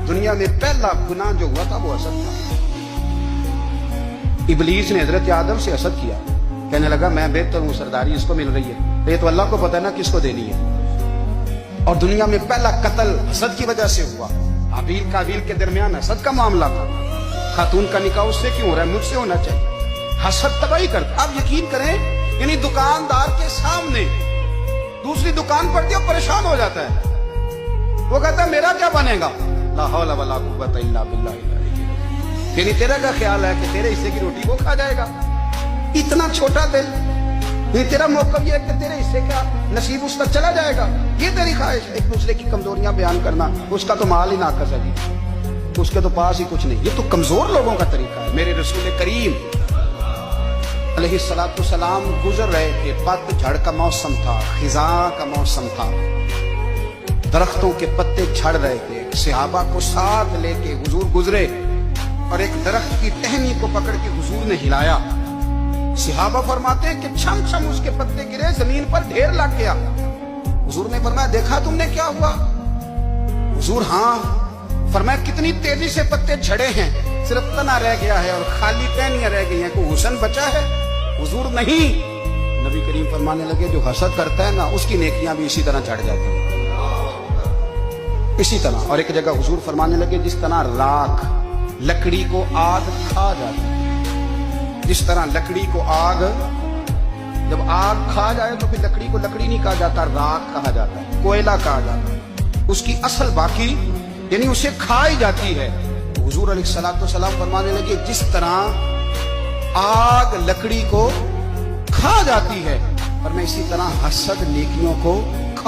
دنیا میں پہلا گناہ جو ہوا تھا وہ حسد تھا. ابلیس نے حضرت آدم سے حسد کیا, کہنے لگا میں بہتر ہوں, سرداری اس کو مل رہی ہے, یہ تو اللہ کو پتہ ہے نا کس کو دینی ہے. اور دنیا میں پہلا قتل حسد کی وجہ سے ہوا. حابیل قابیل کے درمیان حسد کا معاملہ تھا. خاتون کا نکاح اس سے کیوں ہو رہا ہے, مجھ سے ہونا چاہیے. حسد تباہی کرتا. آپ یقین کریں, یعنی دکاندار کے سامنے دوسری دکان پڑتی ہے, پریشان ہو جاتا ہے. وہ کہتا ہے میرا کیا بنے گا, لا حول ولا قوت الا باللہ. یعنی تیرا کا خیال ہے کہ تیرے حصے کی روٹی وہ کھا جائے گا. اتنا چھوٹا دل. یہ تیرا موقف یہ ہے کہ تیرے حصے کا نصیب اس تک چلا جائے گا. یہ تیری خواہش ہے. ایک دوسرے کی کمزوریاں بیان کرنا. اس کا تو مال ہی ناقص ہے, اس کے تو پاس ہی کچھ نہیں. یہ تو کمزور لوگوں کا طریقہ ہے. میرے رسول کریم علیہ الصلوۃ والسلام گزر رہے تھے. پت جھڑ کا موسم تھا, خزاں کا موسم تھا, درختوں کے پتے جھڑ رہے تھے. صحابہ کو ساتھ لے کے حضور گزرے اور ایک درخت کی ٹہنی کو پکڑ کے حضور نے ہلایا. صحابہ فرماتے ہیں کہ چھم چھم اس کے پتے گرے, زمین پر ڈھیر لگ گیا. حضور نے فرمایا دیکھا تم نے کیا ہوا؟ حضور ہاں. فرمایا کتنی تیزی سے پتے جھڑے ہیں, صرف تنا رہ گیا ہے اور خالی ٹہنیاں رہ گئی ہیں, کوئی حسن بچا ہے؟ حضور نہیں. نبی کریم فرمانے لگے جو حسد کرتا ہے نا اس کی نیکیاں بھی اسی طرح جھڑ جاتی ہیں, اسی طرح. اور ایک جگہ حضور فرمانے لگے جس طرح راکھ لکڑی کو آگ کھا جاتی ہے, جس طرح لکڑی کو آگ, جب آگ کھا جائے تو پھر لکڑی کو لکڑی نہیں کہا جاتا, راکھ کہا جاتا ہے, کوئلہ کہا جاتا ہے. اس کی اصل باقی یعنی اسے کھائی جاتی ہے. حضور علیہ الصلوۃ والسلام فرمانے لگے جس طرح آگ لکڑی کو کھا جاتی ہے, اور میں اسی طرح حسد نیکیوں کو